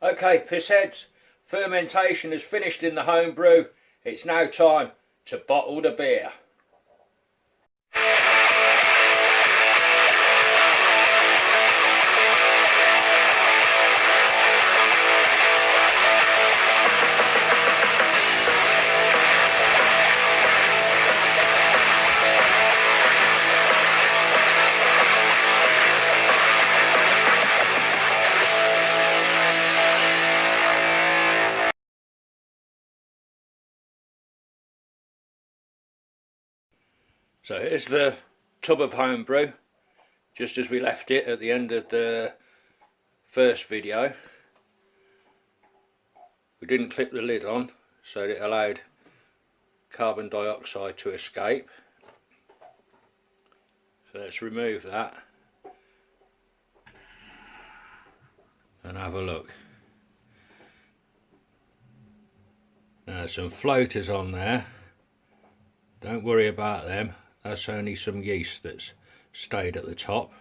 Okay, pissheads, fermentation is finished in the homebrew. It's now time to bottle the beer. So here's the tub of homebrew, just as we left it at the end of the first video. We didn't clip the lid on, so it allowed carbon dioxide to escape. So let's remove that and have a look. Now there's some floaters on there. Don't worry about them. That's only some yeast that's stayed at the top.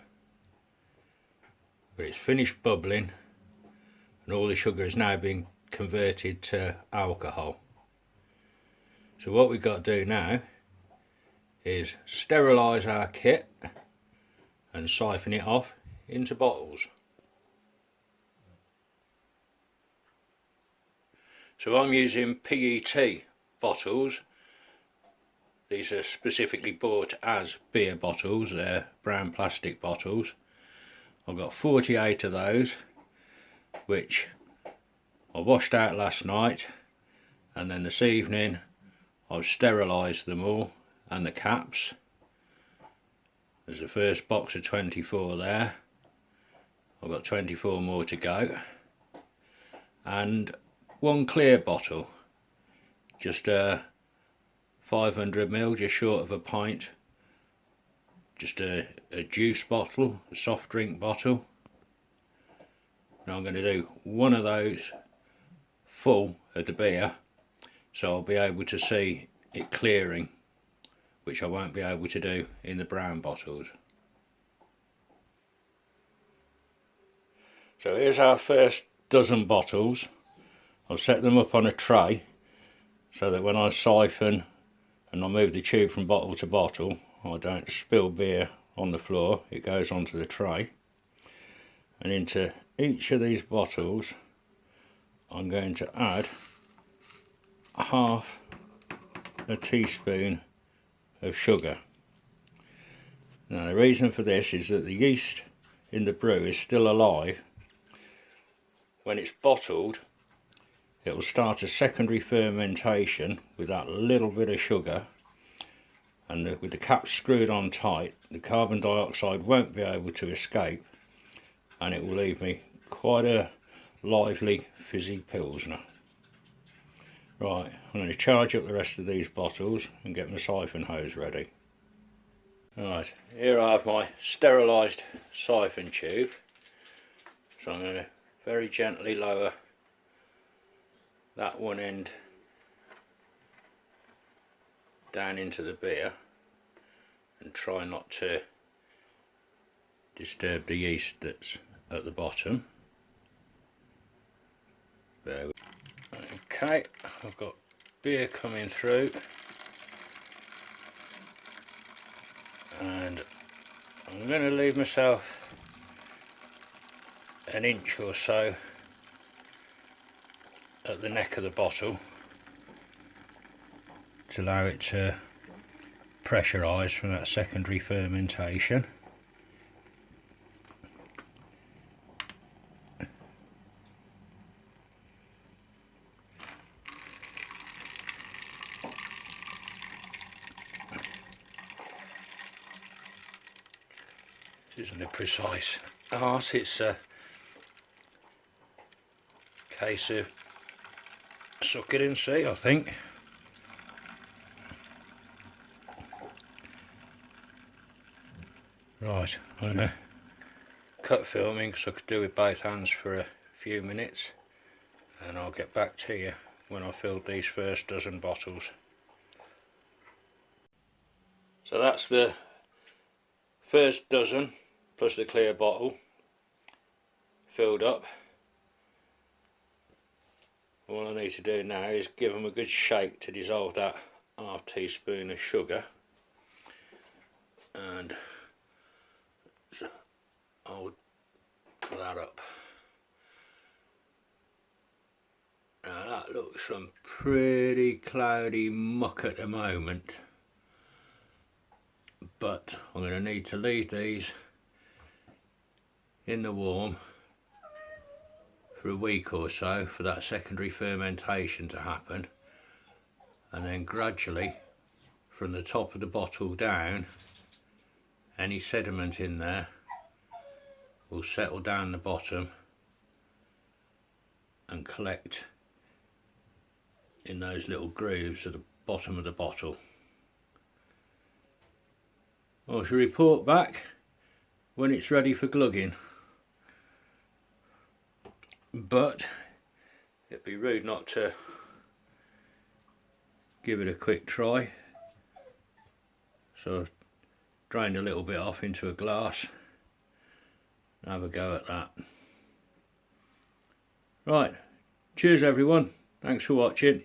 But it's finished bubbling and all the sugar is now being converted to alcohol. So what we've got to do now is sterilise our kit and siphon it off into bottles. So I'm using PET bottles. These are specifically bought as beer bottles, they're brown plastic bottles. I've got 48 of those, which I washed out last night, and then this evening I've sterilised them all and the caps. There's the first box of 24 there. I've got 24 more to go. And one clear bottle, just a 500ml, just short of a pint, just a juice bottle, a soft drink bottle. Now I'm going to do one of those full of the beer, so I'll be able to see it clearing, which I won't be able to do in the brown bottles. So here's our first dozen bottles. I'll set them up on a tray so that when I siphon and I move the tube from bottle to bottle, I don't spill beer on the floor. It goes onto the tray, and into each of these bottles I'm going to add half a teaspoon of sugar. Now the reason for this is that the yeast in the brew is still alive. When it's bottled, it will start a secondary fermentation with that little bit of sugar, and with the cap screwed on tight, the carbon dioxide won't be able to escape, and it will leave me quite a lively fizzy Pilsner. Right, I'm going to charge up the rest of these bottles and get my siphon hose ready. Right, here I have my sterilised siphon tube, so I'm going to very gently lower that one end down into the beer and try not to disturb the yeast that's at the bottom. There we go. Okay, I've got beer coming through, and I'm going to leave myself an inch or so at the neck of the bottle to allow it to pressurise from that secondary fermentation. This isn't a precise art, it's a case of suck it and see, I think. Right, I'm going to cut filming because I could do with both hands for a few minutes, and I'll get back to you when I've filled these first dozen bottles. So that's the first dozen plus the clear bottle filled up. All I need to do now is give them a good shake to dissolve that half teaspoon of sugar, and I'll put that up. Now that looks some pretty cloudy muck at the moment, but I'm going to need to leave these in the warm for a week or so for that secondary fermentation to happen, and then gradually from the top of the bottle down, any sediment in there will settle down the bottom and collect in those little grooves at the bottom of the bottle. I shall report back when it's ready for glugging, but it'd be rude not to give it a quick try. So I've drained a little bit off into a glass and have a go at that. Right, cheers everyone, thanks for watching.